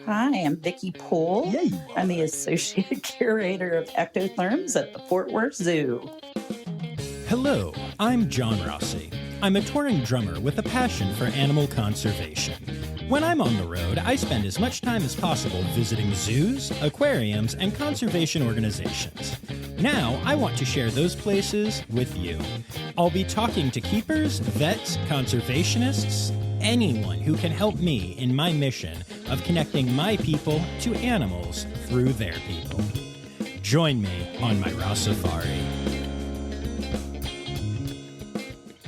Hi, I'm Vicky Poole. Yeah, you I'm the Associate Curator of Ectotherms at the Fort Worth Zoo. Hello, I'm John Rossi. I'm a touring drummer with a passion for animal conservation. When I'm on the road, I spend as much time as possible visiting zoos, aquariums, and conservation organizations. Now, I want to share those places with you. I'll be talking to keepers, vets, conservationists, anyone who can help me in my mission of connecting my people to animals through their people. Join me on my Rossifari.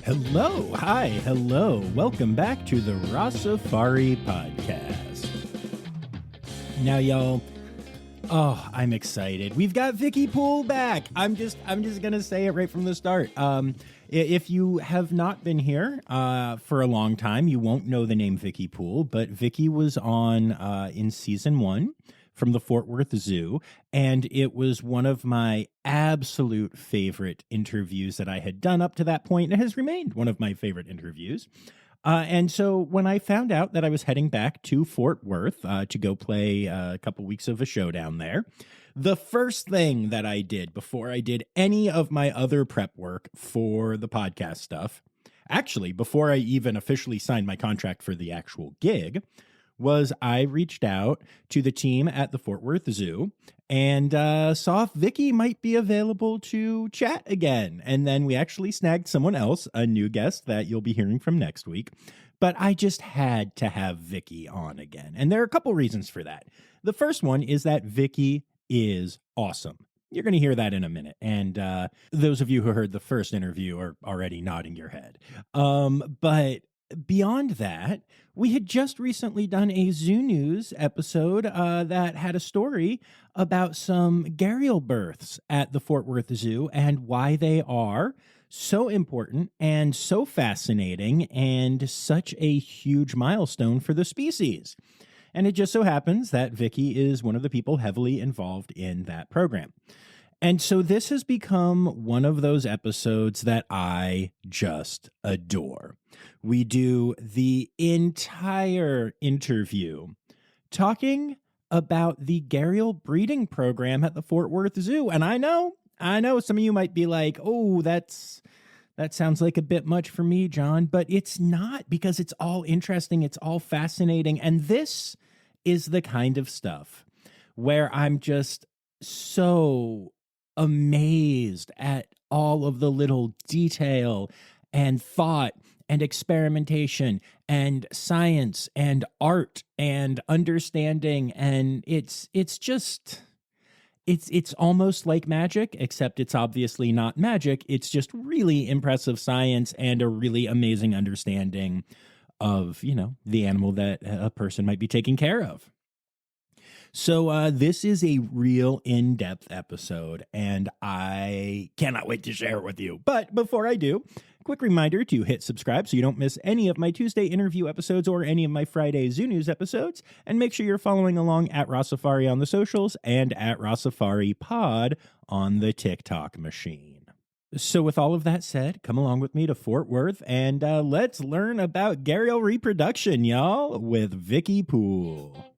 Hello. Welcome back to the Rossifari podcast. Now, y'all, I'm excited. We've got Vicky Poole back. I'm just gonna say it right from the start. If you have not been here for a long time, you won't know the name Vicky Poole, but Vicky was on in season 1 from the Fort Worth Zoo, and it was one of my absolute favorite interviews that I had done up to that point, and it has remained one of my favorite interviews. And so when I found out that I was heading back to Fort Worth to go play a couple weeks of a show down there, the first thing that I did before I did any of my other prep work for the podcast stuff, actually, before I even officially signed my contract for the actual gig, was I reached out to the team at the Fort Worth Zoo and saw if Vicky might be available to chat again. And then we actually snagged someone else, a new guest that you'll be hearing from next week. But I just had to have Vicky on again. And there are a couple reasons for that. The first one is that Vicky is awesome. You're going to hear that in a minute. And those of you who heard the first interview are already nodding your head. But beyond that, we had just recently done a Zoo News episode that had a story about some gharial births at the Fort Worth Zoo and why they are so important and so fascinating and such a huge milestone for the species. And it just so happens that Vicky is one of the people heavily involved in that program. And so this has become one of those episodes that I just adore. We do the entire interview talking about the gharial breeding program at the Fort Worth Zoo. And I know some of you might be like, oh, that sounds like a bit much for me, John, but it's not, because it's all interesting. It's all fascinating. And this is the kind of stuff where I'm just so amazed at all of the little detail and thought and experimentation and science and art and understanding. And it's almost like magic, except it's obviously not magic. It's just really impressive science and a really amazing understanding of, the animal that a person might be taking care of. So this is a real in-depth episode, and I cannot wait to share it with you. But before I do, quick reminder to hit subscribe so you don't miss any of my Tuesday interview episodes or any of my Friday Zoo News episodes. And make sure you're following along at Rossifari on the socials and at Rossifari Pod on the TikTok machine. So with all of that said, come along with me to Fort Worth and let's learn about gharial reproduction, y'all, with Vicky Poole.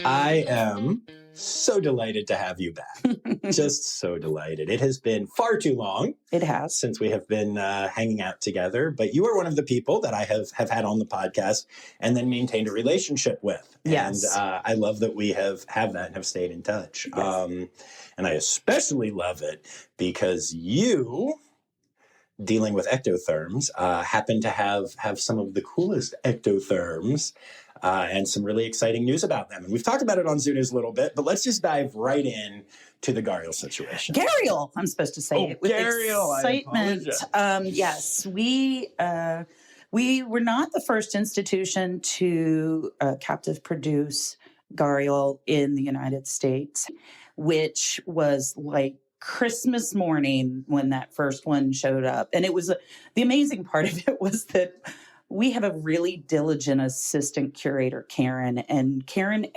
I am so delighted to have you back. Just so delighted. It has been far too long. It has. Since we have been hanging out together. But you are one of the people that I have had on the podcast and then maintained a relationship with. Yes. And I love that we have that and have stayed in touch. Yes. And I especially love it because you, dealing with ectotherms, happen to have some of the coolest ectotherms and some really exciting news about them. And we've talked about it on Zoo News a little bit, but let's just dive right in to the gharial situation. Gharial, I'm supposed to say it with gharial, excitement. Yes, we were not the first institution to captive produce gharial in the United States, which was like Christmas morning when that first one showed up. And it was the amazing part of it was that we have a really diligent assistant curator, Karen. And Karen,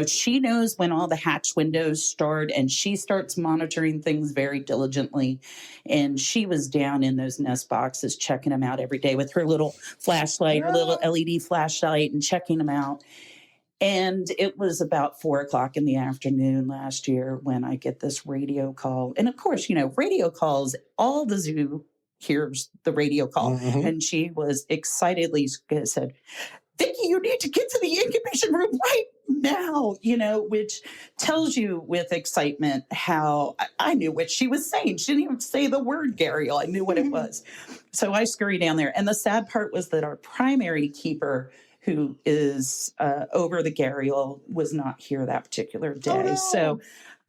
she knows when all the hatch windows start, and she starts monitoring things very diligently. And she was down in those nest boxes, checking them out every day with her little flashlight, her little LED flashlight, and checking them out. And it was about 4:00 in the afternoon last year when I get this radio call. And of course, radio calls, all the zoo hears the radio call. Mhm. And she was excitedly said, Vicky, you need to get to the incubation room right now, which tells you with excitement how I knew what she was saying. She didn't even say the word gharial. I knew what it was. So I scurried down there. And the sad part was that our primary keeper, who is over the gharial, was not here that particular day. Oh, no. So,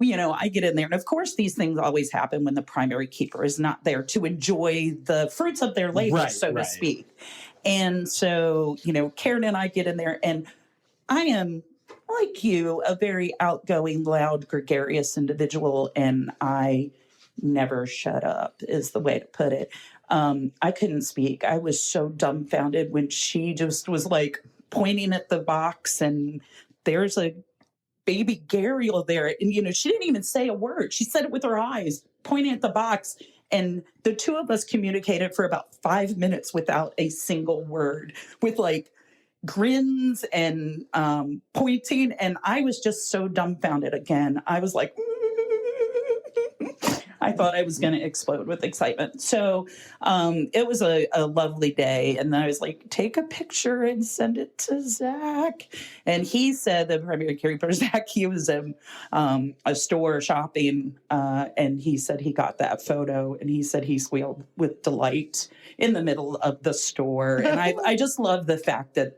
I get in there. And of course, these things always happen when the primary keeper is not there to enjoy the fruits of their labor, so to speak. And so, Karen and I get in there, and I am, like you, a very outgoing, loud, gregarious individual, and I never shut up, is the way to put it. I couldn't speak. I was so dumbfounded when she just was like pointing at the box, and there's a baby gharial there. And, she didn't even say a word. She said it with her eyes, pointing at the box. And the two of us communicated for about 5 minutes without a single word, with like grins and pointing. And I was just so dumbfounded again. I was like, I thought I was going to explode with excitement. So it was a lovely day. And then I was like, take a picture and send it to Zach. And he said, the primary keeper, Zach, he was in a store shopping. And he said he got that photo, and he said he squealed with delight in the middle of the store. And I just love the fact that,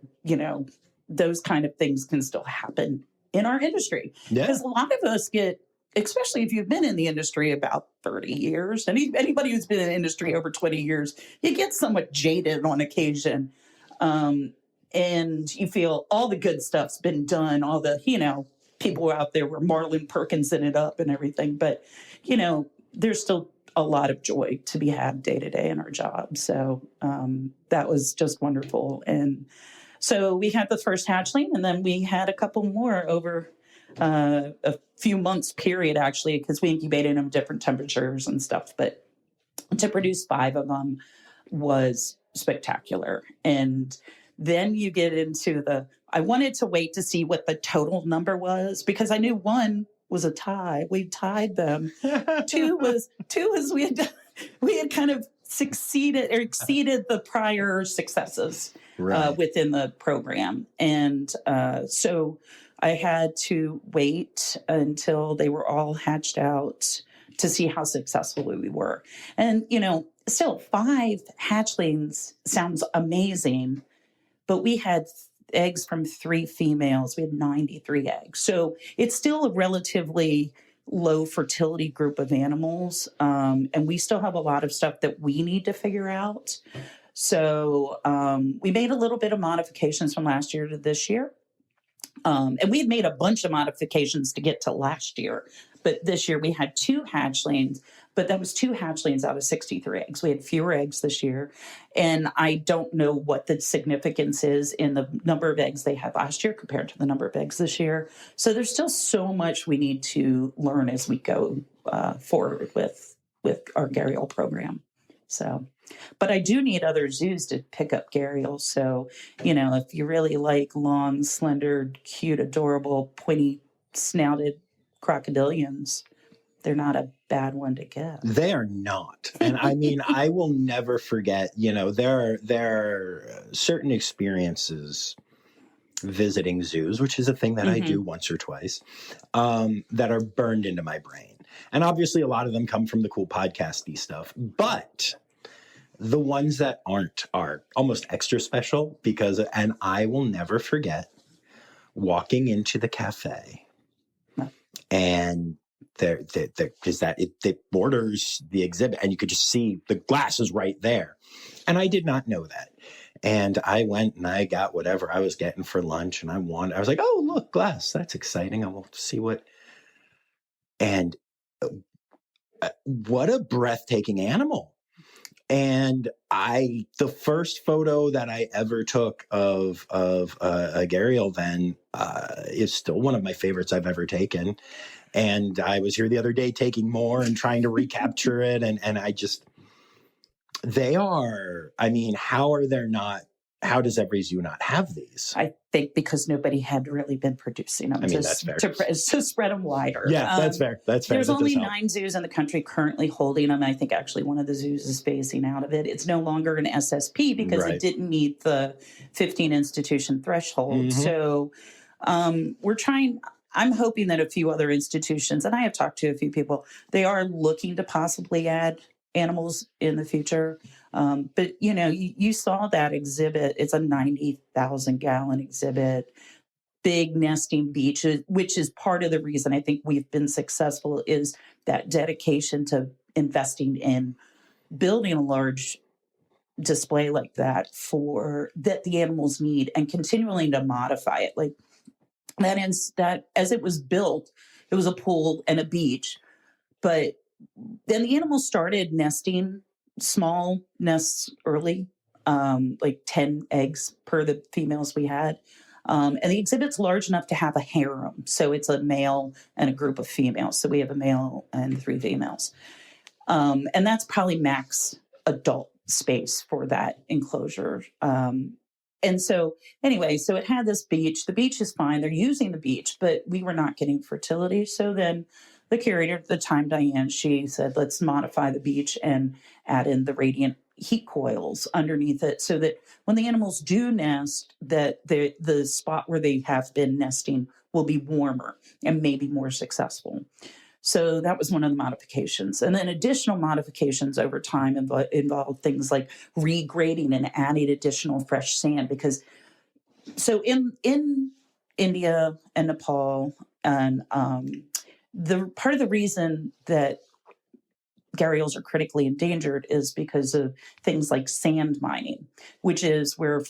those kind of things can still happen in our industry. Because a lot of us get, especially if you've been in the industry about 30 years, and anybody who's been in the industry over 20 years, you get somewhat jaded on occasion. And you feel all the good stuff's been done, all the, people out there were Marlon Perkinsing it up and everything. But, there's still a lot of joy to be had day to day in our job. So that was just wonderful. And so we had the first hatchling, and then we had a couple more over a few months period, actually, because we incubated them different temperatures and stuff. But to produce 5 of them was spectacular. And then you get into I wanted to wait to see what the total number was, because I knew 1 was a tie. We tied them. 2 was we had kind of succeeded or exceeded the prior successes within the program. And so I had to wait until they were all hatched out to see how successful we were. And, still 5 hatchlings sounds amazing, but we had eggs from 3 females. We had 93 eggs. So it's still a relatively low fertility group of animals. And we still have a lot of stuff that we need to figure out. So we made a little bit of modifications from last year to this year. And we had made a bunch of modifications to get to last year. But this year we had 2 hatchlings, but that was 2 hatchlings out of 63 eggs. We had fewer eggs this year. And I don't know what the significance is in the number of eggs they had last year compared to the number of eggs this year. So there's still so much we need to learn as we go forward with our gharial program. So, but I do need other zoos to pick up gharials. So, if you really like long, slender, cute, adorable, pointy snouted crocodilians, they're not a bad one to get. They are not. And I mean, I will never forget, there are certain experiences visiting zoos, which is a thing that I do once or twice, that are burned into my brain. And obviously a lot of them come from the cool podcasty stuff, but the ones that aren't are almost extra special and I will never forget walking into the cafe, and it borders the exhibit, and you could just see the glass is right there. And I did not know that. And I went and I got whatever I was getting for lunch, and I was like, oh, look, glass. That's exciting. I will see and what a breathtaking animal. And the first photo that I ever took of a gharial then is still one of my favorites I've ever taken. And I was here the other day taking more and trying to recapture it. And I just, they are, I mean, how does every zoo not have these? I think because nobody had really been producing them. I mean, that's fair. To spread them wider. Yeah, that's fair. That's fair. There's That only 9 zoos in the country currently holding them. I think actually one of the zoos is phasing out of it. It's no longer an SSP because it didn't meet the 15 institution threshold. So we're trying. I'm hoping that a few other institutions, and I have talked to a few people, they are looking to possibly add animals in the future. But, you know, you saw that exhibit. It's a 90,000 gallon exhibit, big nesting beach, which is part of the reason I think we've been successful is that dedication to investing in building a large display like that that the animals need and continuing to modify it. Like that as it was built, it was a pool and a beach, but then the animals started nesting small nests early, like 10 eggs per the females we had. And the exhibit's large enough to have a harem. So it's a male and a group of females. So we have a male and 3 females. And that's probably max adult space for that enclosure. And so anyway, so it had this beach. The beach is fine. They're using the beach, but we were not getting fertility. So then the curator at the time, Diane, she said, let's modify the beach and add in the radiant heat coils underneath it so that when the animals do nest, that the spot where they have been nesting will be warmer and maybe more successful. So that was one of the modifications. And then additional modifications over time involved things like regrading and adding additional fresh sand. Because so in India and Nepal, and the part of the reason that gharials are critically endangered is because of things like sand mining, which is where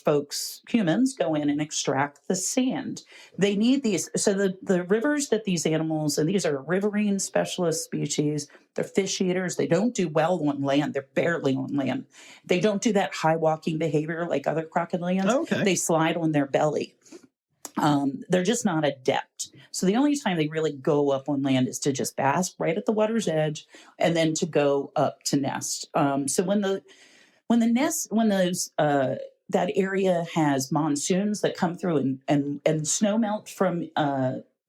humans go in and extract the sand. They need these. So the rivers that these animals, and these are riverine specialist species, they're fish eaters. They don't do well on land. They're barely on land. They don't do that high walking behavior like other crocodilians. Okay. They slide on their belly. They're just not adept. So the only time they really go up on land is to just bask right at the water's edge, and then to go up to nest. So when that area has monsoons that come through and snow melt from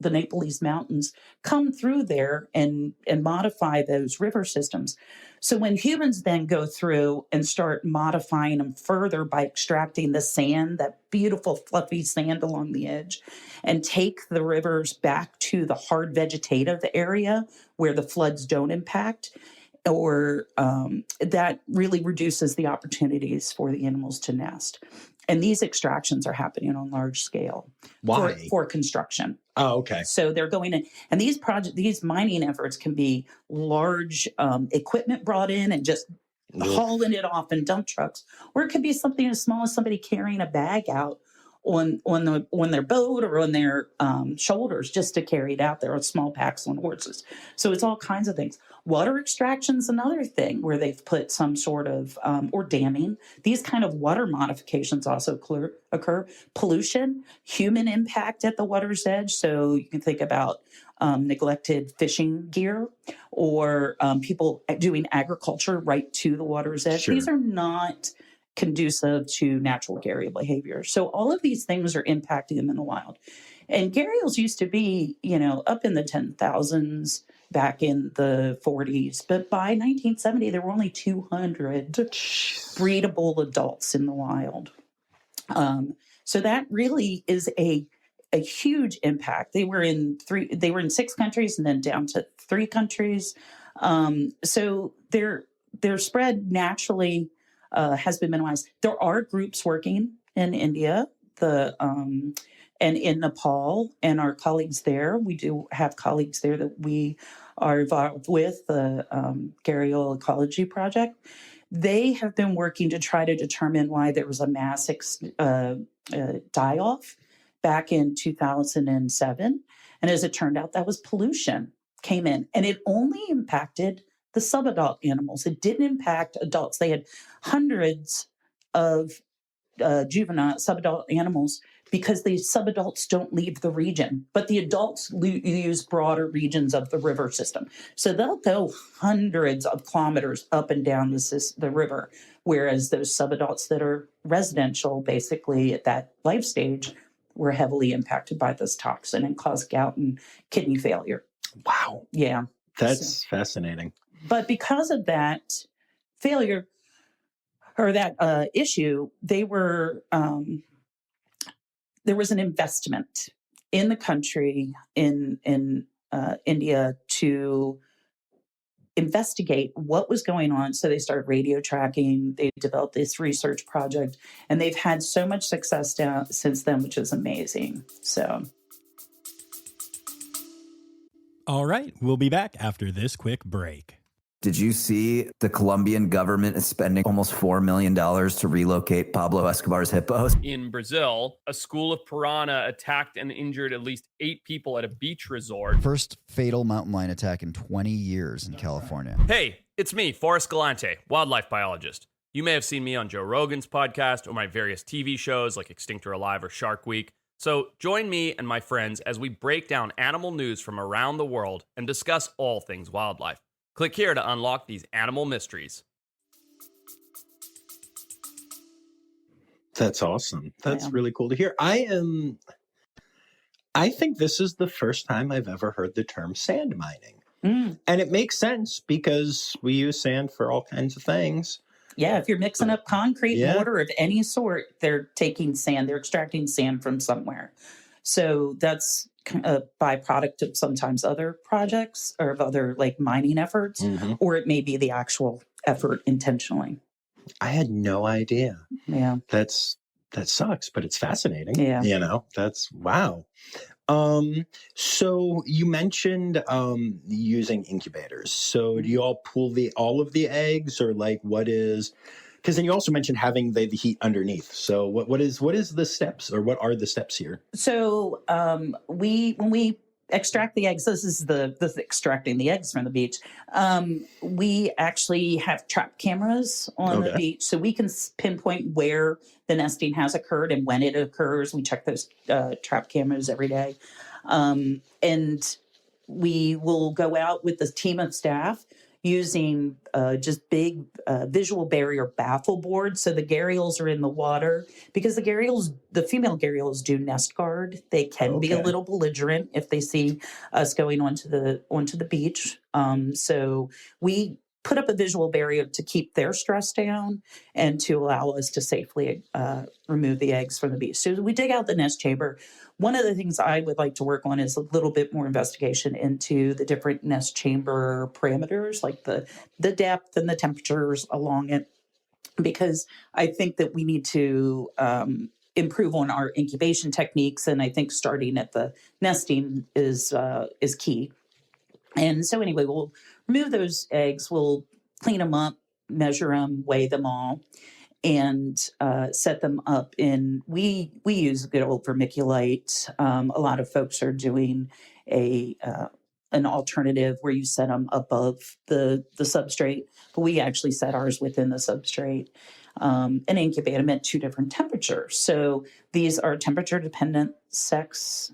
the Nepalese mountains come through there and modify those river systems. So when humans then go through and start modifying them further by extracting the sand, that beautiful fluffy sand along the edge, and take the rivers back to the hard vegetative area where the floods don't impact, or that really reduces the opportunities for the animals to nest. And these extractions are happening on large scale. Why? For construction. Oh, okay. So they're going in, and these mining efforts can be large equipment brought in and just hauling it off in dump trucks, or it could be something as small as somebody carrying a bag out on their boat or on their shoulders just to carry it out there, or small packs on horses. So it's all kinds of things. Water extraction is another thing where they've put some sort of, or damming. These kind of water modifications also occur. Pollution, human impact at the water's edge. So you can think about neglected fishing gear, or people doing agriculture right to the water's edge. Sure. These are not conducive to natural gharial behavior. So all of these things are impacting them in the wild. And gharials used to be, up in the 10,000s back in the 40s. But by 1970, there were only 200 breedable adults in the wild. So that really is a huge impact. They were in 6 countries and then down to 3 countries. So their spread naturally has been minimized. There are groups working in India, and in Nepal, and our colleagues there. We do have colleagues there that we are involved with, the Gharial Ecology Project. They have been working to try to determine why there was a mass die-off back in 2007. And as it turned out, that was pollution came in. And it only impacted the subadult animals. It didn't impact adults. They had hundreds of juvenile subadult animals because the subadults don't leave the region, but the adults use broader regions of the river system. So they'll go hundreds of kilometers up and down the river, whereas those subadults that are residential, basically at that life stage, were heavily impacted by this toxin and caused gout and kidney failure. Wow. Yeah. That's fascinating. But because of that failure or that issue, there was an investment in the country, in India, to investigate what was going on. So they started radio tracking. They developed this research project, and they've had so much success since then, which is amazing. So. All right, we'll be back after this quick break. Did you see the Colombian government is spending almost $4 million to relocate Pablo Escobar's hippos? In Brazil, a school of piranha attacked and injured at least 8 people at a beach resort. First fatal mountain lion attack in 20 years in California. Hey, it's me, Forrest Galante, wildlife biologist. You may have seen me on Joe Rogan's podcast or my various TV shows like Extinct or Alive or Shark Week. So join me and my friends as we break down animal news from around the world and discuss all things wildlife. Click here to unlock these animal mysteries. That's awesome. That's really cool to hear. I think this is the first time I've ever heard the term sand mining. And it makes sense because we use sand for all kinds of things. Yeah, if you're mixing up concrete, mortar of any sort, they're taking sand, they're extracting sand from somewhere. So that's a byproduct of sometimes other projects or of other like mining efforts, or it may be the actual effort intentionally. I had no idea. Yeah. That sucks, but it's fascinating. Yeah. You know, that's wow. So you mentioned using incubators. So do you all pool all of the eggs, or like what is? Because then you also mentioned having the heat underneath. So what is the steps, or what are the steps here? So when we extract the eggs, this is the extracting the eggs from the beach. We actually have trap cameras on the beach, so we can pinpoint where the nesting has occurred and when it occurs. We check those trap cameras every day, and we will go out with a team of staff using just big visual barrier baffle boards. So the gharials are in the water because the female gharials do nest guard. They can be a little belligerent if they see us going onto the beach. So we put up a visual barrier to keep their stress down and to allow us to safely remove the eggs from the beach. So we dig out the nest chamber. One of the things I would like to work on is a little bit more investigation into the different nest chamber parameters, like the depth and the temperatures along it, because I think that we need to improve on our incubation techniques. And I think starting at the nesting is key. And so anyway, we'll remove those eggs, we'll clean them up, measure them, weigh them all, and set them up in, we use good old vermiculite. A lot of folks are doing an alternative where you set them above the substrate, but we actually set ours within the substrate and incubate them at 2 different temperatures. So these are temperature dependent sex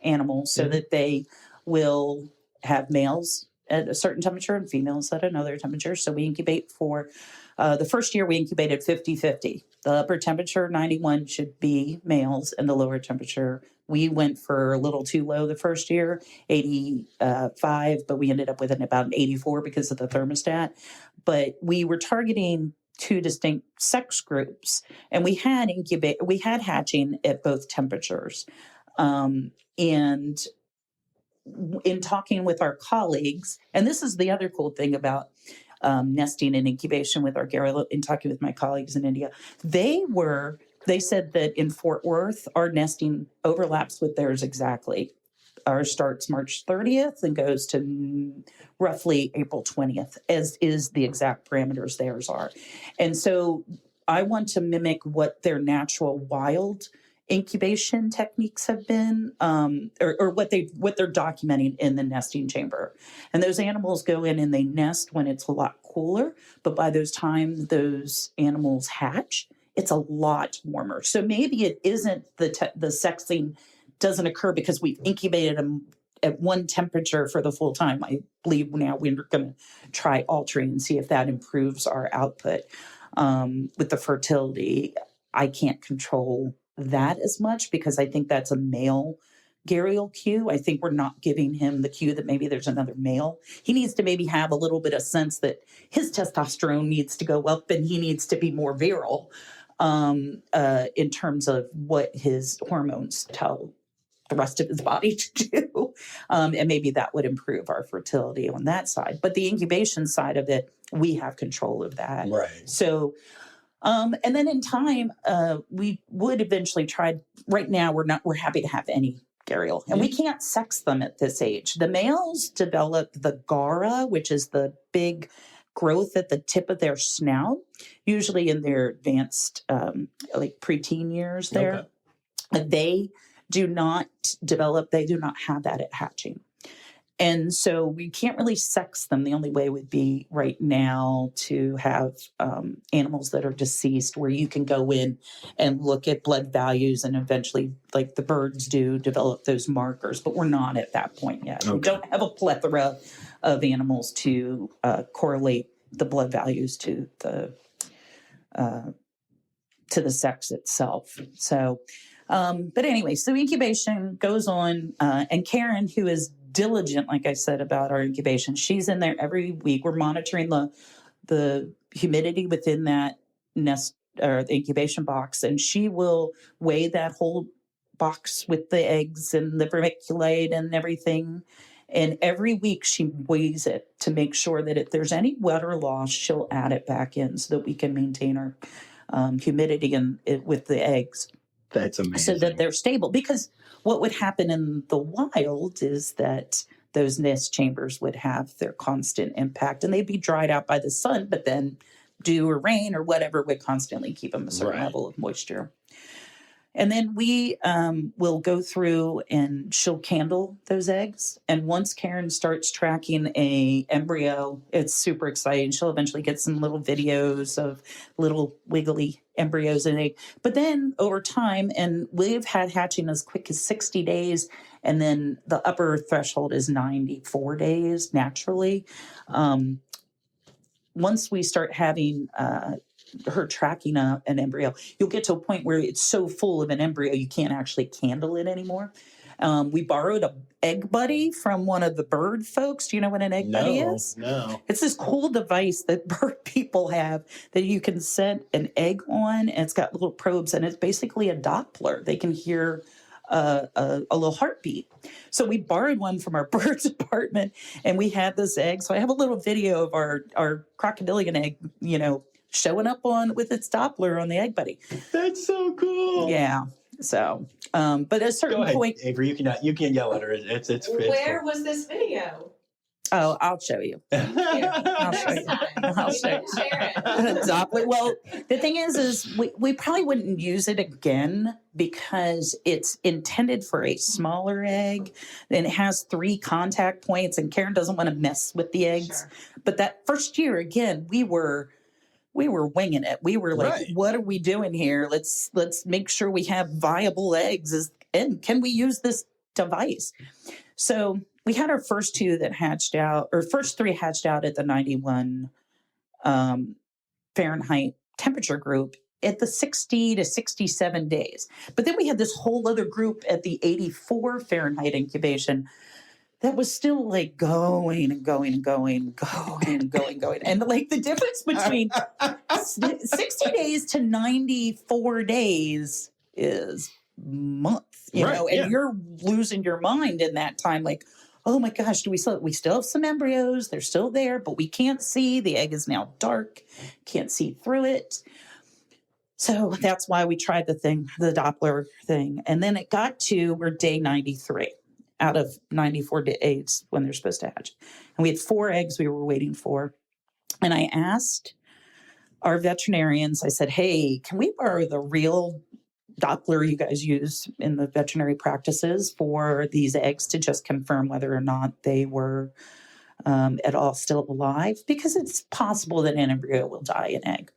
animals, so that they will have males at a certain temperature and females at another temperature. So we incubate for the first year we incubated 50-50. The upper temperature, 91, should be males, and the lower temperature, we went for a little too low the first year, 85, but we ended up with about an 84 because of the thermostat. But we were targeting 2 distinct sex groups, and we had hatching at both temperatures. And in talking with our colleagues, and this is the other cool thing about nesting and incubation with our gharial, in talking with my colleagues in India, they said that in Fort Worth, our nesting overlaps with theirs exactly. Ours starts March 30th and goes to roughly April 20th, as is the exact parameters theirs are. And so I want to mimic what their natural wild incubation techniques have been, or what they're documenting in the nesting chamber. And those animals go in and they nest when it's a lot cooler, but by those time those animals hatch, it's a lot warmer. So maybe it isn't the sexing doesn't occur because we've incubated them at one temperature for the full time. I believe now we're going to try altering and see if that improves our output. With the fertility, I can't control that as much because I think that's a male gharial cue. I think we're not giving him the cue that maybe there's another male. He needs to maybe have a little bit of sense that his testosterone needs to go up and he needs to be more virile in terms of what his hormones tell the rest of his body to do. And maybe that would improve our fertility on that side. But the incubation side of it, we have control of that. Right. So, and then in time, we would eventually try. Right now, we're happy to have any gharial, and we can't sex them at this age. The males develop the gara, which is the big growth at the tip of their snout, usually in their advanced, like preteen years there. Okay. They do not develop, they do not have that at hatching. And so we can't really sex them. The only way would be right now to have animals that are deceased where you can go in and look at blood values and eventually, like the birds do, develop those markers. But we're not at that point yet. Okay. We don't have a plethora of animals to correlate the blood values to the sex itself. So, but anyway, so incubation goes on, and Karen, who is diligent, like I said, about our incubation, she's in there every week. We're monitoring the humidity within that nest or the incubation box, and she will weigh that whole box with the eggs and the vermiculite and everything. And every week she weighs it to make sure that if there's any water loss, she'll add it back in so that we can maintain our humidity with the eggs. That's amazing. So that they're stable. Because what would happen in the wild is that those nest chambers would have their constant impact and they'd be dried out by the sun, but then dew or rain or whatever would constantly keep them a certain level of moisture. And then we will go through and she'll candle those eggs. And once Karen starts tracking a embryo, it's super exciting. She'll eventually get some little videos of little wiggly embryos in egg. But then over time, and we've had hatching as quick as 60 days. And then the upper threshold is 94 days naturally. Once we start having her tracking an embryo, you'll get to a point where it's so full of an embryo you can't actually candle it anymore. We borrowed an egg buddy from one of the bird folks. Do you know what an egg buddy is? No. It's this cool device that bird people have that you can set an egg on, and it's got little probes, and it's basically a Doppler. They can hear a little heartbeat. So we borrowed one from our bird's apartment, and we had this egg. So I have a little video of our crocodilian egg, showing up with its Doppler on the egg buddy. That's so cool. Yeah. So, but at a certain point, Avery, you can yell at her. It's Where was this video? Oh, I'll show you. I'll show you. I'll show you. Share it. Doppler. Well, the thing is we probably wouldn't use it again because it's intended for a smaller egg and it has 3 contact points, and Karen doesn't want to mess with the eggs. Sure. But that first year, again, we were winging it. We were like, What are we doing here? Let's make sure we have viable eggs. And can we use this device? So we had our first 2 that hatched out, or first 3 hatched out at the 91 Fahrenheit temperature group at the 60 to 67 days. But then we had this whole other group at the 84 Fahrenheit incubation that was still like going and going and going, going and going and going. And like the difference between 60 days to 94 days is months, and you're losing your mind in that time. Like, oh my gosh, we still have some embryos. They're still there, but we can't see. The egg is now dark. Can't see through it. So that's why we tried the Doppler thing. And then it got to, we're day 93 out of 94 days when they're supposed to hatch. And we had 4 eggs we were waiting for. And I asked our veterinarians, I said, hey, can we borrow the real Doppler you guys use in the veterinary practices for these eggs to just confirm whether or not they were at all still alive, because it's possible that an embryo will die in egg.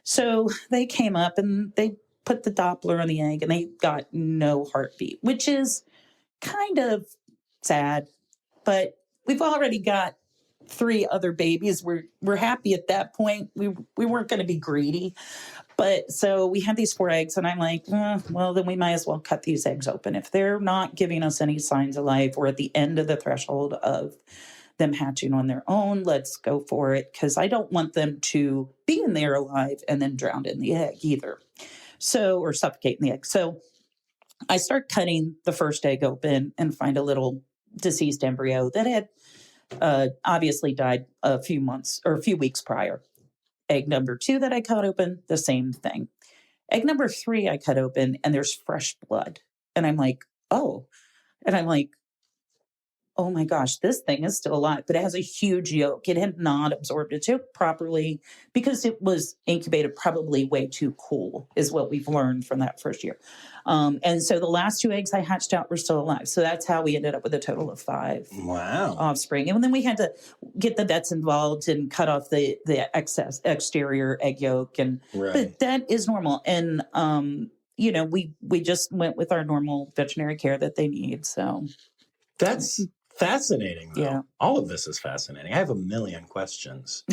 So they came up and they put the Doppler on the egg and they got no heartbeat, which is kind of sad, but we've already got 3 other babies. We're happy at that point. We weren't going to be greedy. But so we had these 4 eggs, and I'm like, well, then we might as well cut these eggs open. If they're not giving us any signs of life, or at the end of the threshold of them hatching on their own, let's go for it, because I don't want them to be in there alive and then drown in the egg either. So, or suffocate in the egg. So I start cutting the first egg open and find a little deceased embryo that had obviously died a few months or a few weeks prior. Egg number 2 that I cut open, the same thing. Egg number 3 I cut open and there's fresh blood. And I'm like, oh. And I'm like, oh my gosh, this thing is still alive, but it has a huge yolk. It had not absorbed its yolk properly because it was incubated probably way too cool, is what we've learned from that first year. And so the last 2 eggs I hatched out were still alive. So that's how we ended up with a total of 5 offspring. And then we had to get the vets involved and cut off the excess exterior egg yolk. And but that is normal. And we just went with our normal veterinary care that they need. So that's fascinating, though. Yeah. All of this is fascinating. I have a million questions.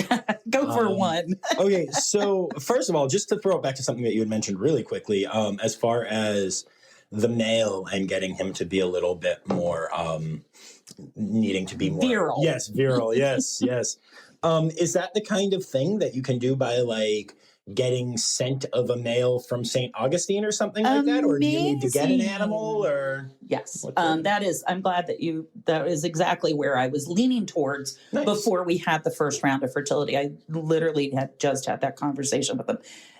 Go for one. Okay, so first of all, just to throw it back to something that you had mentioned really quickly, as far as the male and getting him to be a little bit more, needing to be more... Virile. Yes, virile, yes. Is that the kind of thing that you can do by, like, getting scent of a male from St. Augustine or something like that? Or do you need to get an animal? Or yes, I'm glad that is exactly where I was leaning towards before we had the first round of fertility. I literally had just had that conversation with them.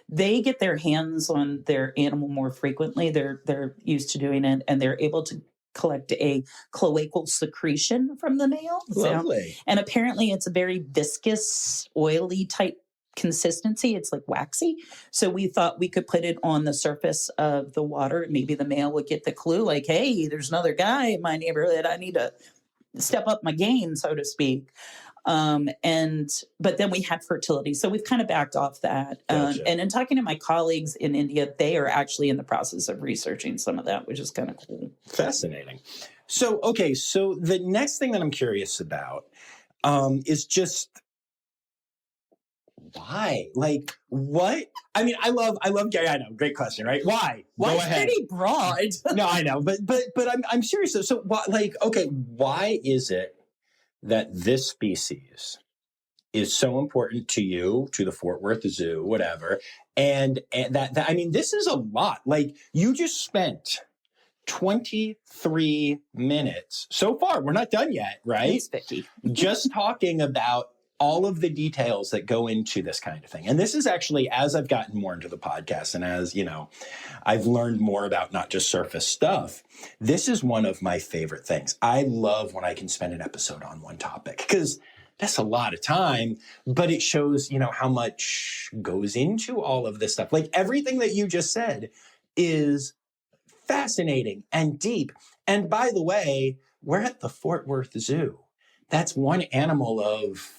They get their hands on their animal more frequently. They're used to doing it, and they're able to collect a cloacal secretion from the male. Lovely. And apparently it's a very viscous, oily type consistency. It's like waxy. So we thought we could put it on the surface of the water. Maybe the male would get the clue, like, hey, there's another guy in my neighborhood. I need to step up my game, so to speak. But then we had fertility. So we've kind of backed off that. Gotcha. And in talking to my colleagues in India, they are actually in the process of researching some of that, which is kind of cool. Fascinating. So the next thing that I'm curious about is just why? Like, what? I mean, I love Gary. I know, great question, right? Why? Why? Go It's ahead. pretty broad. No, I know, but I'm serious. So why, why is it that this species is so important to you, to the Fort Worth Zoo, whatever, and that I mean, this is a lot. Like, you just spent 23 minutes so far. We're not done yet, right? Thanks, Vicky. Just talking about all of the details that go into this kind of thing. And this is actually, as I've gotten more into the podcast and as, I've learned more about not just surface stuff, this is one of my favorite things. I love when I can spend an episode on one topic because that's a lot of time, but it shows, how much goes into all of this stuff. Like, everything that you just said is fascinating and deep. And by the way, we're at the Fort Worth Zoo. That's one animal of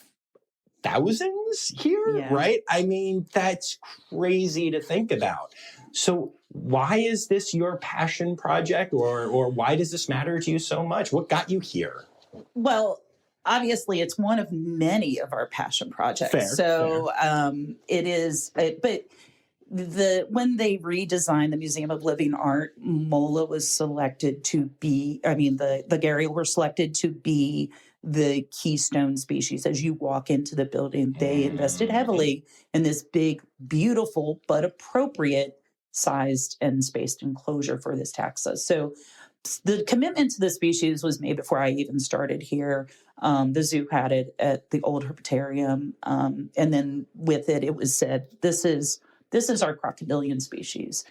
thousands here, right? I mean, that's crazy to think about. So why is this your passion project, or why does this matter to you so much? What got you here? Well, obviously it's one of many of our passion projects. Fair. It is, but when they redesigned the Museum of Living Art, Mola was selected to be, the gharial were selected to be the keystone species. As you walk into the building, they invested heavily in this big, beautiful, but appropriate sized and spaced enclosure for this taxa. So the commitment to the species was made before I even started here. The zoo had it at the old herpetarium. And then with it, it was said, this is our crocodilian species.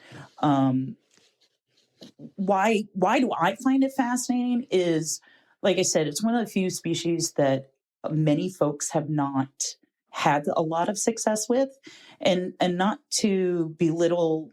Why do I find it fascinating is, like I said, it's one of the few species that many folks have not had a lot of success with, and not to belittle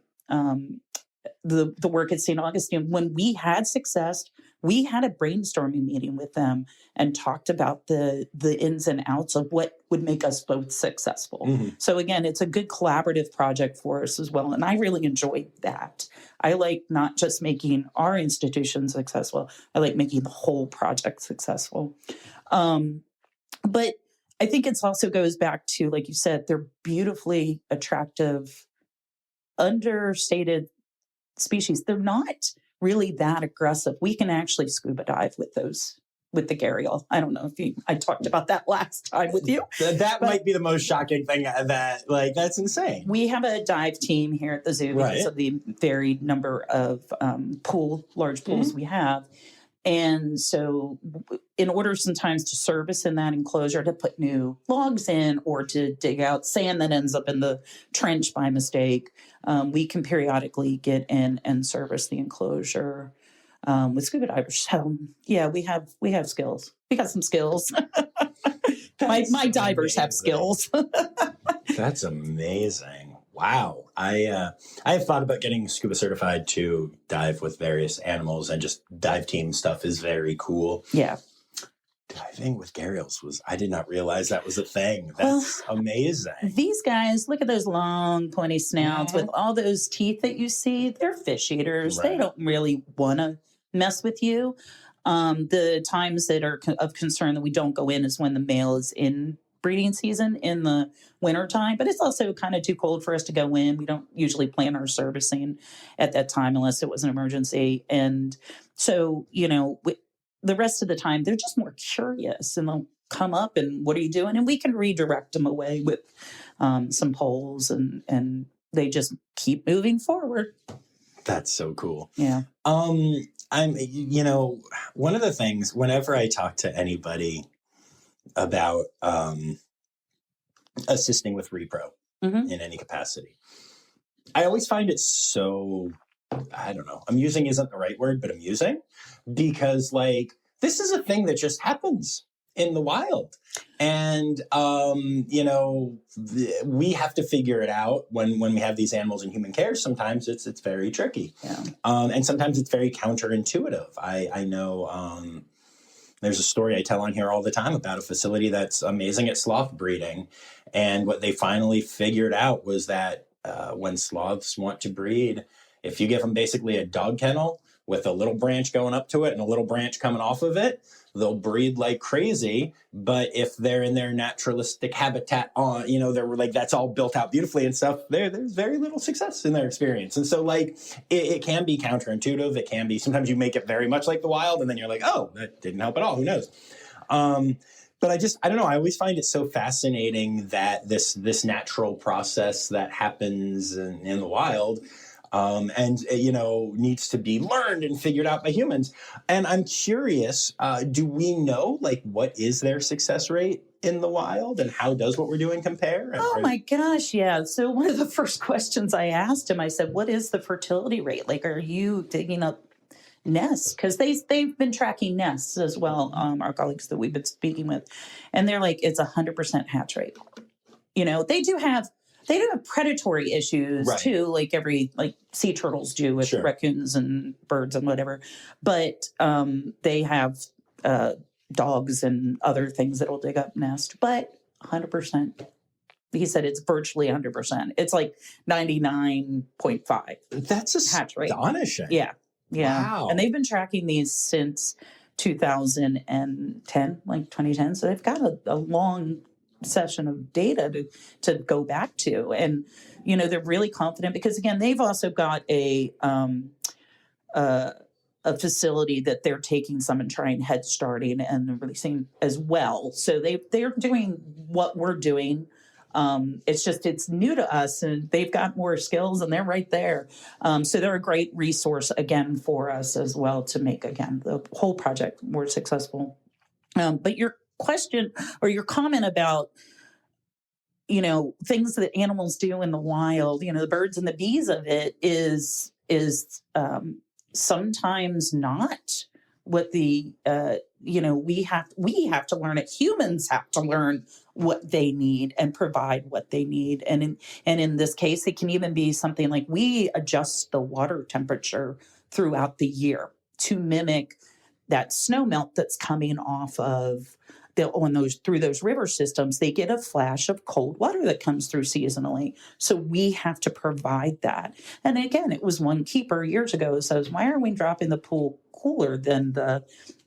the work at St. Augustine, when we had success, we had a brainstorming meeting with them and talked about the ins and outs of what would make us both successful. Mm-hmm. So again, it's a good collaborative project for us as well. And I really enjoyed that. I like not just making our institution successful, I like making the whole project successful. But I think it also goes back to, like you said, they're beautifully attractive, understated species. They're not really that aggressive. We can actually scuba dive with those, with the gharial. I don't know if I talked about that last time with you. That might be the most shocking thing that's insane. We have a dive team here at the zoo because of the varied number of large pools we have. And so in order sometimes to service in that enclosure, to put new logs in or to dig out sand that ends up in the trench by mistake, we can periodically get in and service the enclosure with scuba divers. So yeah, we have skills. We got some skills. my divers have skills. That's amazing. Wow. I have thought about getting scuba certified to dive with various animals, and just dive team stuff is very cool. Yeah. Diving with gharials I did not realize that was a thing. That's amazing. These guys, look at those long pointy snouts with all those teeth that you see. They're fish eaters. Right. They don't really want to mess with you. The times that are of concern that we don't go in is when the male is in breeding season in the wintertime, but it's also kind of too cold for us to go in. We don't usually plan our servicing at that time unless it was an emergency. And so, the rest of the time, they're just more curious and they'll come up and what are you doing? And we can redirect them away with some poles and they just keep moving forward. That's so cool. Yeah. One of the things, whenever I talk to anybody about assisting with repro in any capacity, I always find it so, I don't know, amusing isn't the right word, but amusing, because this is a thing that just happens in the wild. And, we have to figure it out when we have these animals in human care. Sometimes it's very tricky. Yeah. And sometimes it's very counterintuitive. I know there's a story I tell on here all the time about a facility that's amazing at sloth breeding. And what they finally figured out was that when sloths want to breed, if you give them basically a dog kennel with a little branch going up to it and a little branch coming off of it, they'll breed like crazy. But if they're in their naturalistic habitat they're that's all built out beautifully and stuff, there's very little success in their experience. And so it can be counterintuitive. It can be, sometimes you make it very much like the wild and then you're like, oh, that didn't help at all. Who knows? But I don't know. I always find it so fascinating that this natural process that happens in the wild needs to be learned and figured out by humans. And I'm curious, do we know, what is their success rate in the wild and how does what we're doing compare? My gosh, yeah. So one of the first questions I asked him, I said, what is the fertility rate? Are you digging up nests? Because they've been tracking nests as well, our colleagues that we've been speaking with. And they're like, it's 100% hatch rate. They do have predatory issues too, like sea turtles do with raccoons and birds and whatever. But they have dogs and other things that will dig up nest. But 100%. He said it's virtually 100%. It's 99.5. That's hatch rate. Astonishing. Yeah. Wow. And they've been tracking these since 2010, 2010. So they've got a long session of data to go back to. And, they're really confident because, again, they've also got a facility that they're taking some and trying head starting and releasing as well. So they're doing what we're doing. It's new to us and they've got more skills and they're right there. So they're a great resource again for us as well to make, again, the whole project more successful. But your question or your comment about, things that animals do in the wild, the birds and the bees of it is sometimes not what the we have to learn it. Humans have to learn what they need and provide what they need. And in this case, it can even be something like we adjust the water temperature throughout the year to mimic that snow melt that's coming off of through those river systems. They get a flash of cold water that comes through seasonally. So we have to provide that. And again, it was one keeper years ago who says, why are we dropping the pool cooler than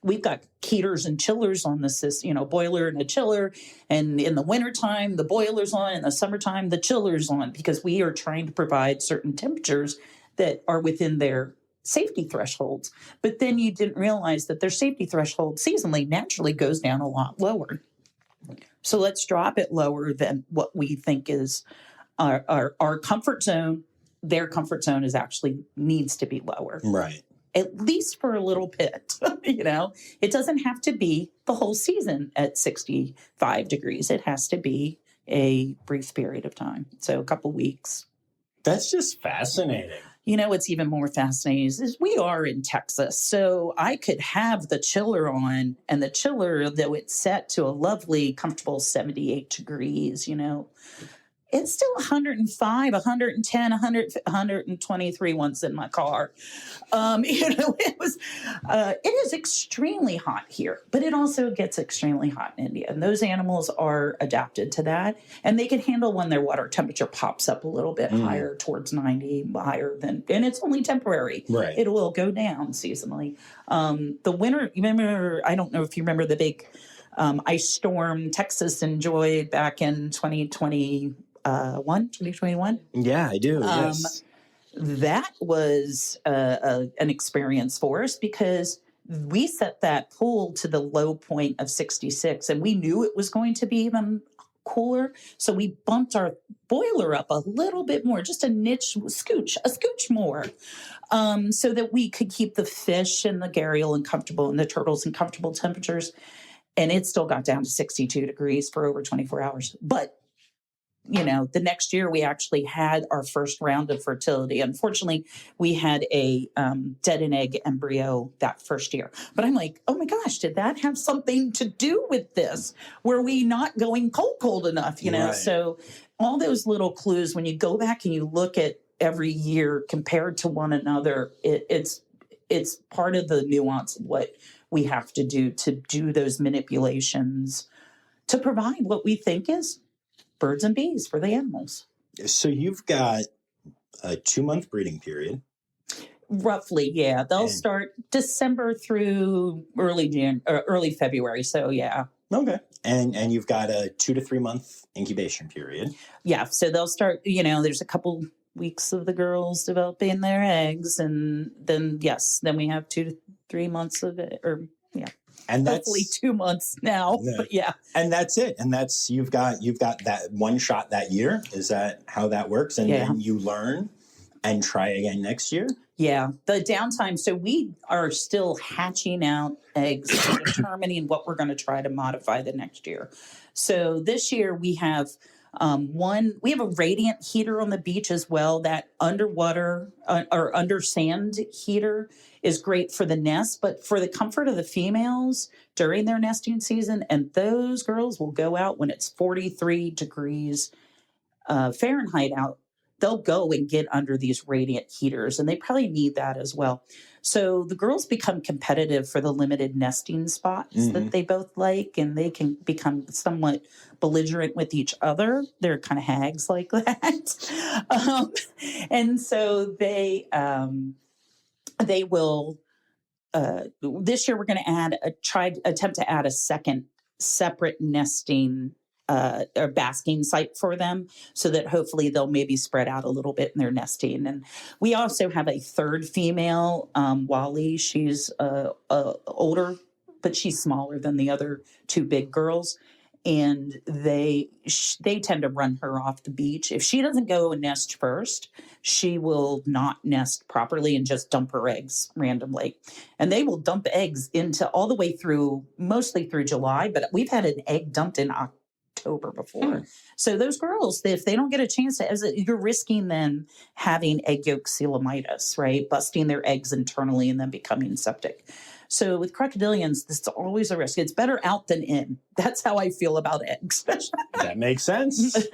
we've got heaters and chillers on the system, boiler and a chiller. And in the wintertime, the boiler's on. In the summertime, the chiller's on, because we are trying to provide certain temperatures that are within their safety thresholds. But then you didn't realize that their safety threshold seasonally naturally goes down a lot lower. So let's drop it lower than what we think is our comfort zone. Their comfort zone needs to be lower. Right. At least for a little bit. It doesn't have to be the whole season at 65 degrees. It has to be a brief period of time. So a couple weeks. That's just fascinating. What's even more fascinating is we are in Texas. So I could have the chiller on, and the chiller, though it's set to a lovely, comfortable 78 degrees, it's still 105, 110, 100, 123 once in my car. It is extremely hot here, but it also gets extremely hot in India. And those animals are adapted to that. And they can handle when their water temperature pops up a little bit higher, towards 90, and it's only temporary. Right. It will go down seasonally. The winter, I don't know if you remember the big ice storm Texas enjoyed back in 2021. Yeah, I do. Yes. That was an experience for us, because we set that pool to the low point of 66, and we knew it was going to be even cooler. So we bumped our boiler up a little bit more, just a scooch more, so that we could keep the fish and the gharial and the turtles in comfortable temperatures. And it still got down to 62 degrees for over 24 hours. But the next year we actually had our first round of fertility. Unfortunately, we had a dead and egg embryo that first year. But I'm like, oh my gosh, did that have something to do with this? Were we not going cold enough? Right. So all those little clues, when you go back and you look at every year compared to one another, it's part of the nuance of what we have to do those manipulations to provide what we think is birds and bees for the animals. So you've got a 2-month breeding period. Roughly, yeah. They'll start December through early February. So yeah. Okay. And you've got a 2 to 3 month incubation period. Yeah. So they'll start, there's a couple weeks of the girls developing their eggs, and then we have 2 to 3 months of it, or yeah. And that's hopefully 2 months now. Yeah. But yeah. And that's it. And that's you've got that one shot that year. Is that how that works? And then you learn and try again next year? Yeah. The downtime. So we are still hatching out eggs and determining what we're going to try to modify the next year. So this year we have we have a radiant heater on the beach as well. That underwater or under sand heater is great for the nest, but for the comfort of the females during their nesting season. And those girls will go out when it's 43 degrees Fahrenheit out. They'll go and get under these radiant heaters, and they probably need that as well. So the girls become competitive for the limited nesting spots that they both like, and they can become somewhat belligerent with each other. They're kind of hags like that. And so they will, this year we're going to attempt to add a second separate nesting or basking site for them, so that hopefully they'll maybe spread out a little bit in their nesting. And we also have a third female, Wally. She's older, but she's smaller than the other two big girls. And they tend to run her off the beach. If she doesn't go and nest first, she will not nest properly and just dump her eggs randomly. And they will dump eggs into all the way through, mostly through July, but we've had an egg dumped in October before. So those girls, if they don't get a chance to, you're risking them having egg yolk coelomitis, right? Busting their eggs internally and then becoming septic. So with crocodilians, this is always a risk. It's better out than in. That's how I feel about eggs. That makes sense.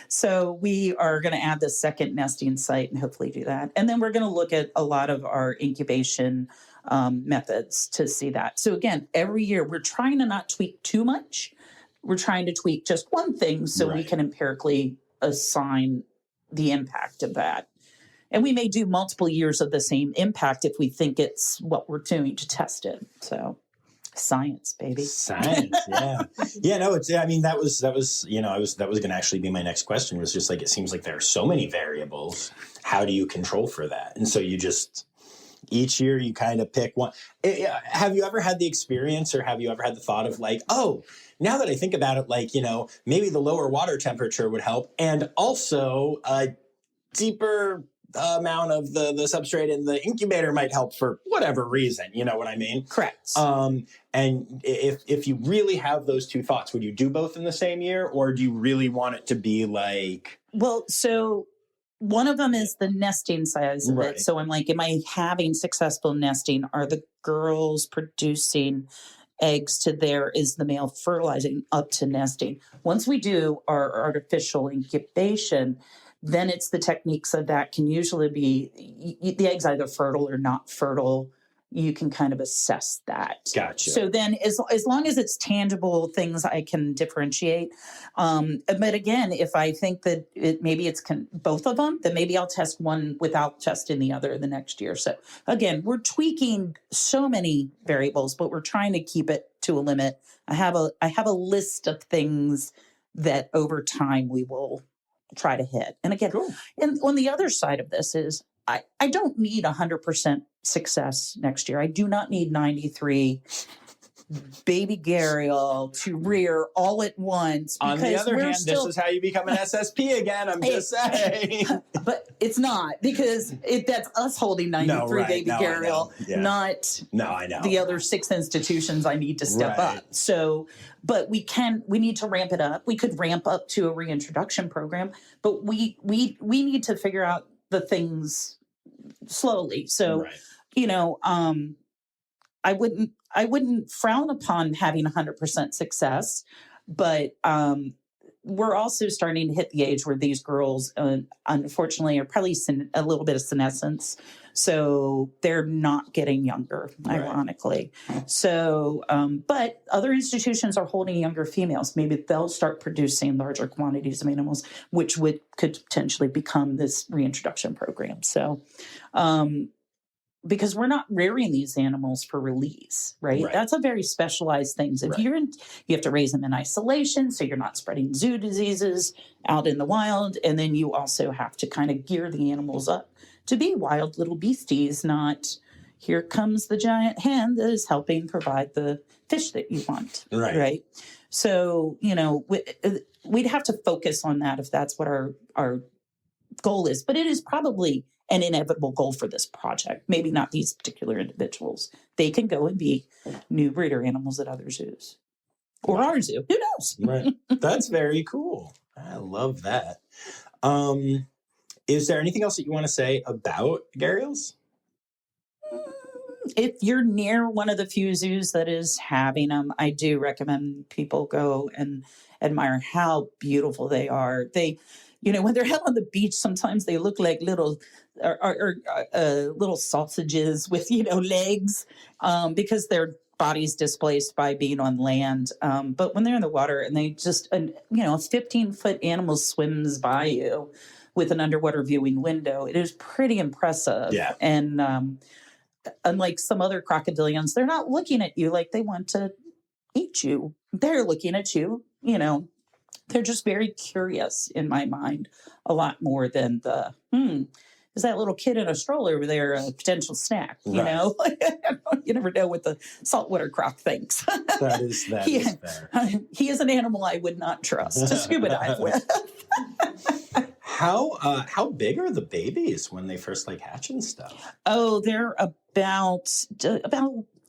So we are going to add the second nesting site and hopefully do that. And then we're going to look at a lot of our incubation methods to see that. So again, every year we're trying to not tweak too much. We're trying to tweak just one thing so we can empirically assign the impact of that. And we may do multiple years of the same impact if we think it's what we're doing to test it. So science, baby. Science, yeah. Yeah, no, it's, I mean, that was, that was going to actually be my next question, was just like, it seems like there are so many variables. How do you control for that? And so you just, each year you kind of pick one. Have you ever had the experience, or have you ever had the thought of like, oh, now that I think about it, like, maybe the lower water temperature would help, and also a deeper amount of the substrate in the incubator might help for whatever reason, you know what I mean? Correct. And if you really have those two thoughts, would you do both in the same year, or do you really want it to be like? Well, so one of them is the nesting size of it. So I'm like, am I having successful nesting? Are the girls producing eggs to there? Is the male fertilizing up to nesting? Once we do our artificial incubation, then it's the techniques of that can usually be the egg's either fertile or not fertile. You can kind of assess that. Gotcha. So then as long as it's tangible things, I can differentiate. But again, if I think that maybe it's both of them, then maybe I'll test one without testing the other the next year. So again, we're tweaking so many variables, but we're trying to keep it to a limit. I have a list of things that over time we will try to hit. And again, and on the other side of this is I don't need 100% success next year. I do not need 93 baby gharial to rear all at once. On the other hand, this is how you become an SSP again. I'm just saying. But it's not, because that's us holding 93 baby gharial, not I know. the other 6 institutions I need to step up. So, but we need to ramp it up. We could ramp up to a reintroduction program, but we need to figure out the things slowly. So, I wouldn't frown upon having 100% success, but we're also starting to hit the age where these girls, unfortunately, are probably a little bit of senescence. So they're not getting younger, ironically. So, but other institutions are holding younger females. Maybe they'll start producing larger quantities of animals, which could potentially become this reintroduction program. So, because we're not rearing these animals for release, right? That's a very specialized thing. If you have to raise them in isolation, so you're not spreading zoo diseases out in the wild. And then you also have to kind of gear the animals up to be wild little beasties, not here comes the giant hand that is helping provide the fish that you want, right? So, we'd have to focus on that if that's what our goal is. But it is probably an inevitable goal for this project. Maybe not these particular individuals. They can go and be new breeder animals at other zoos. Or our zoo. Who knows? Right. That's very cool. I love that. Is there anything else that you want to say about gharials? If you're near one of the few zoos that is having them, I do recommend people go and admire how beautiful they are. They, when they're out on the beach, sometimes they look like little sausages with, legs, because their body's displaced by being on land. But when they're in the water and they just, a 15-foot animal swims by you with an underwater viewing window, it is pretty impressive. Yeah. And unlike some other crocodilians, they're not looking at you like they want to eat you. They're looking at you, they're just very curious in my mind, a lot more than the, is that little kid in a stroller over there a potential snack? You know, you never know what the saltwater croc thinks. That is fair. He is an animal I would not trust to scuba dive with. How big are the babies when they first hatch and stuff? Oh, they're about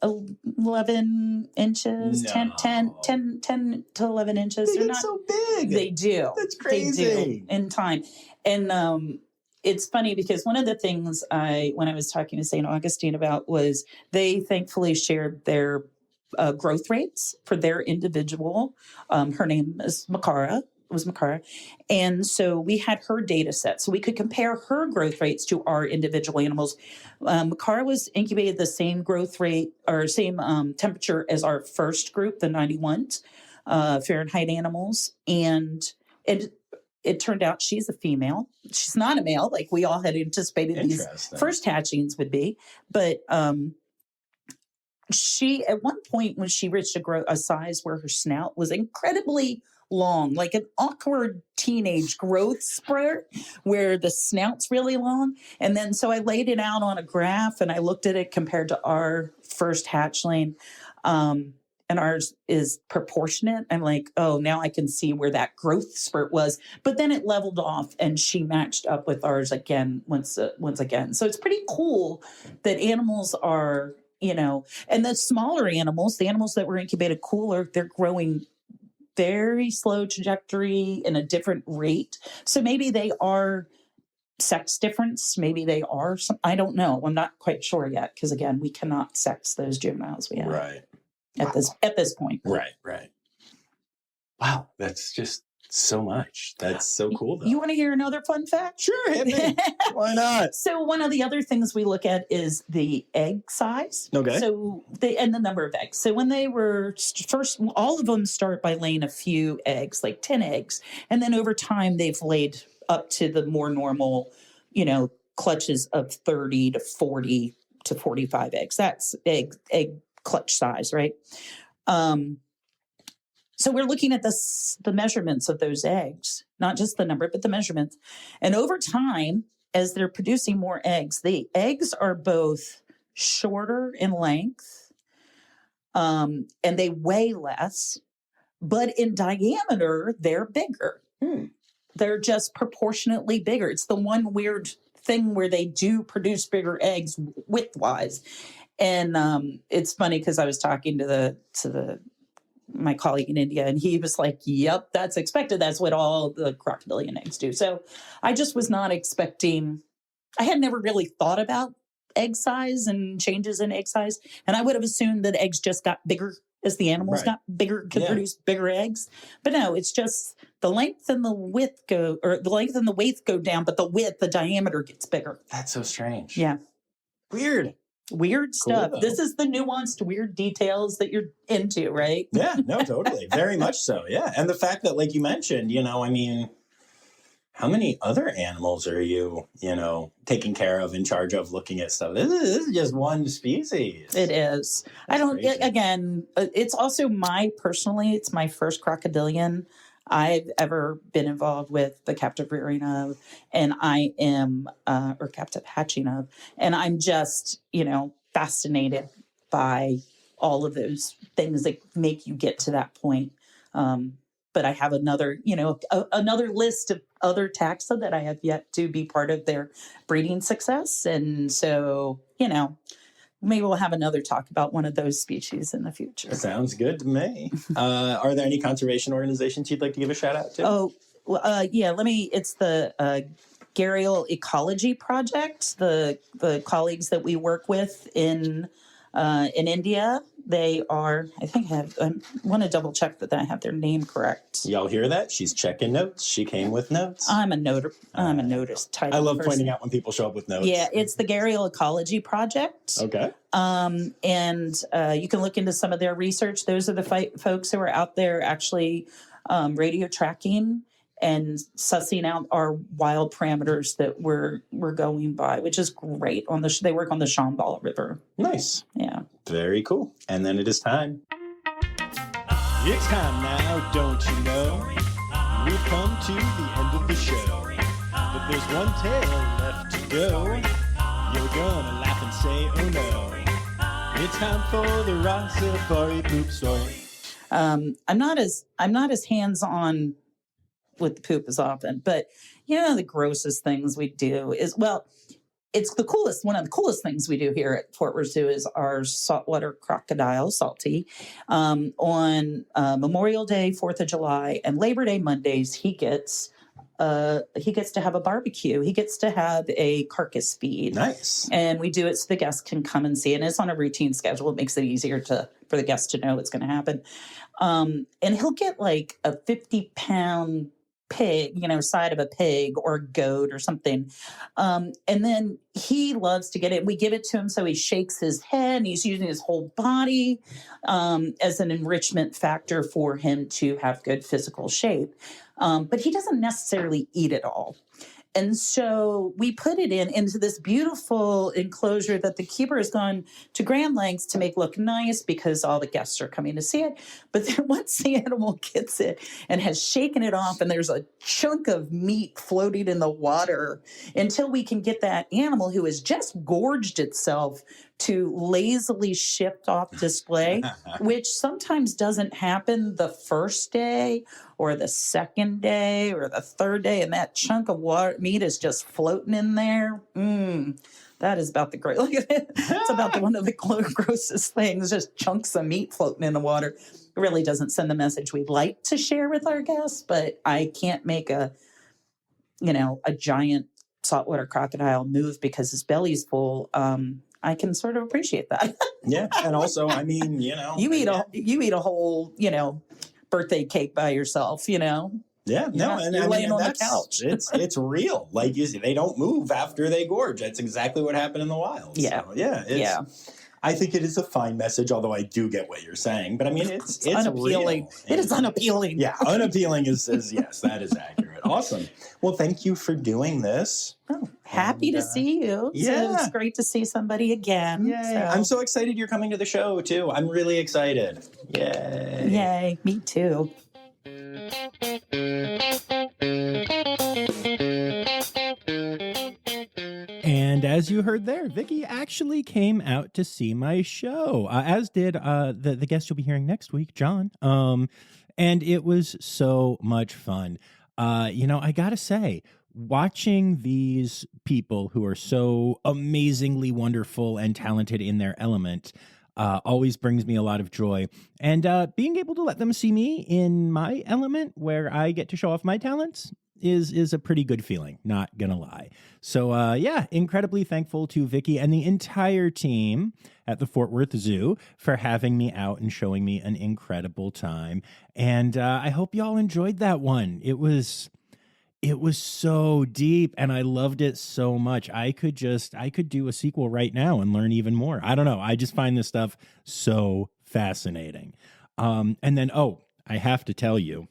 11 inches, 10 to 11 inches. They're not so big. They do. That's crazy. They do in time. And it's funny because one of the things when I was talking to St. Augustine about was they thankfully shared their growth rates for their individual. Her name is Makara. Was Makara. And so we had her data set. So we could compare her growth rates to our individual animals. Makara was incubated the same growth rate or same temperature as our first group, the 91 Fahrenheit animals. And it turned out she's a female. She's not a male, like we all had anticipated these first hatchings would be. But she, at one point when she reached a size where her snout was incredibly long, like an awkward teenage growth spurt where the snout's really long. And then so I laid it out on a graph and I looked at it compared to our first hatchling. And ours is proportionate. I'm like, oh, now I can see where that growth spurt was. But then it leveled off and she matched up with ours again once again. So it's pretty cool that animals are, and the smaller animals, the animals that were incubated cooler, they're growing very slow trajectory in a different rate. So maybe they are sex difference. Maybe they are some, I don't know. I'm not quite sure yet. Because again, we cannot sex those juveniles we have. Right. At this point. Right. Wow. That's just so much. That's so cool, though. You want to hear another fun fact? Sure, hit me. Why not? So one of the other things we look at is the egg size. Okay. So and the number of eggs. So when they were first, all of them start by laying a few eggs, like 10 eggs. And then over time, they've laid up to the more normal, clutches of 30 to 40 to 45 eggs. That's egg clutch size, right? So we're looking at the measurements of those eggs, not just the number, but the measurements. And over time, as they're producing more eggs, the eggs are both shorter in length, and they weigh less, but in diameter, they're bigger. They're just proportionately bigger. It's the one weird thing where they do produce bigger eggs width-wise. And it's funny because I was talking to my colleague in India, and he was like, yep, that's expected. That's what all the crocodilian eggs do. So I just was not expecting, I had never really thought about egg size and changes in egg size. And I would have assumed that eggs just got bigger as the animals got bigger, could produce bigger eggs. But no, it's just the length and the width go down, but the diameter gets bigger. That's so strange. Yeah. Weird stuff. Cool, this is the nuanced, weird details that you're into, right? Yeah, no, totally. Very much so. Yeah. And the fact that, like you mentioned, how many other animals are you, taking care of, in charge of, looking at stuff? This is just one species. It is. It's also it's my first crocodilian I've ever been involved with, the captive rearing of, and I am, or captive hatching of, and I'm just, fascinated by all of those things that make you get to that point. But I have another list of other taxa that I have yet to be part of their breeding success. And so, maybe we'll have another talk about one of those species in the future. Sounds good to me. Are there any conservation organizations you'd like to give a shout out to? Oh, it's the Gharial Ecology Project. The colleagues that we work with in India, they are, I want to double check that I have their name correct. Y'all hear that? She's checking notes. She came with notes. I'm a notice type. I love person. pointing out when people show up with notes. Yeah, it's the Gharial Ecology Project. Okay. And you can look into some of their research. Those are the folks who are out there actually radio tracking and sussing out our wild parameters that we're going by, which is great. They work on the Shambhala River. Nice. Yeah. Very cool. And then it is time. It's time now, don't you know? We've come to the end of the show. But there's one tale left to go. You're gonna laugh and say, oh no. It's time for the Rossifari poop story. I'm not as hands-on with the poop as often, but the grossest things we do is, it's the coolest. One of the coolest things we do here at Fort Worth Zoo is our saltwater crocodile, Salty. On Memorial Day, 4th of July, and Labor Day Mondays, he gets he gets to have a barbecue. He gets to have a carcass feed. Nice. And we do it so the guests can come and see. And it's on a routine schedule. It makes it easier for the guests to know what's going to happen. And he'll get like a 50-pound pig, side of a pig or goat or something. And then he loves to get it. We give it to him so he shakes his head and he's using his whole body as an enrichment factor for him to have good physical shape. But he doesn't necessarily eat it all. And so we put it into this beautiful enclosure that the keeper has gone to grand lengths to make look nice because all the guests are coming to see it. But then once the animal gets it and has shaken it off and there's a chunk of meat floating in the water until we can get that animal who has just gorged itself to lazily shift off display, which sometimes doesn't happen the first day or the second day or the third day, and that chunk of meat is just floating in there. That is about the great. Look at it. It's about one of the grossest things, just chunks of meat floating in the water. It really doesn't send the message we'd like to share with our guests, but I can't make a giant saltwater crocodile move because his belly's full. I can sort of appreciate that. Yeah, and also, I mean, you eat a whole, birthday cake by yourself, Yeah, no, and you're laying on the couch. It's real. Like they don't move after they gorge. That's exactly what happened in the wild. Yeah, so, yeah. I think it is a fine message, although I do get what you're saying. But I mean, it's unappealing. Real. It is unappealing. Yeah, unappealing is yes, that is accurate. Awesome. Well, thank you for doing this. Oh, happy to see you. Yeah, so it's great to see somebody again. Yay. So. I'm so excited you're coming to the show too. I'm really excited. Yay! Yay! Me too. And as you heard there, Vicky actually came out to see my show, as did the guest you'll be hearing next week, John. And it was so much fun. I gotta say, watching these people who are so amazingly wonderful and talented in their element always brings me a lot of joy. And being able to let them see me in my element, where I get to show off my talents, is a pretty good feeling, not gonna lie. So incredibly thankful to Vicky and the entire team at the Fort Worth Zoo for having me out and showing me an incredible time. And I hope y'all enjoyed that one. It was so deep and I loved it so much. I could do a sequel right now and learn even more. I don't know. I just find this stuff so fascinating. And then, I have to tell you,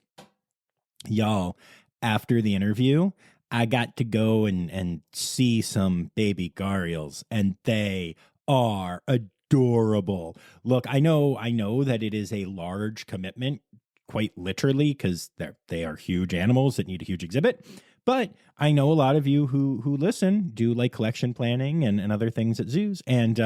y'all, after the interview, I got to go and see some baby Gharials, and they are adorable. Look, I know that it is a large commitment, quite literally, because they are huge animals that need a huge exhibit. But I know a lot of you who listen do like collection planning and other things at zoos, and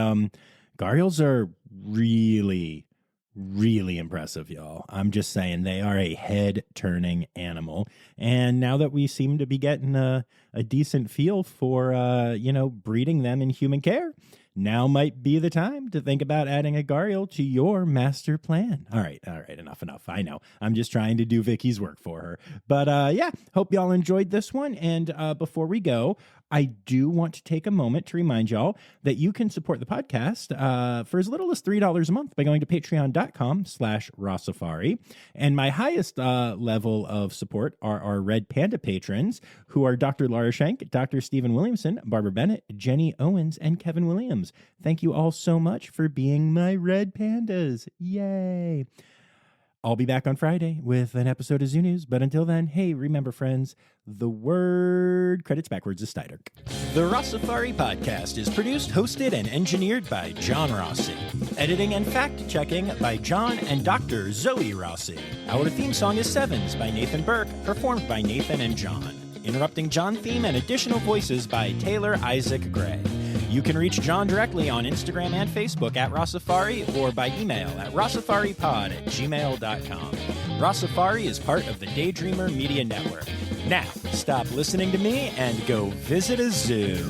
Gharials are really, really impressive, y'all. I'm just saying, they are a head-turning animal. And now that we seem to be getting a decent feel for, breeding them in human care, now might be the time to think about adding a Gharial to your master plan. All right, enough. I know. I'm just trying to do Vicky's work for her. But hope y'all enjoyed this one. And before we go, I do want to take a moment to remind y'all that you can support the podcast for as little as $3 a month by going to patreon.com/Rossifari. And my highest level of support are our Red Panda patrons, who are Dr. Laura Schenk, Dr. Stephen Williamson, Barbara Bennett, Jenny Owens, and Kevin Williams. Thank you all so much for being my Red Pandas. Yay! I'll be back on Friday with an episode of Zoo News. But until then, hey, remember, friends, the word credits backwards is Steiderk. The Rossifari podcast is produced, hosted, and engineered by John Rossi. Editing and fact-checking by John and Dr. Zoe Rossi. Our theme song is Sevens by Nathan Burke, performed by Nathan and John. Interrupting John theme and additional voices by Taylor Isaac Gray. You can reach John directly on Instagram and Facebook at Rossifari or by email at rossifaripod@gmail.com. Rossifari is part of the Daydreamer Media Network. Now, stop listening to me and go visit a zoo.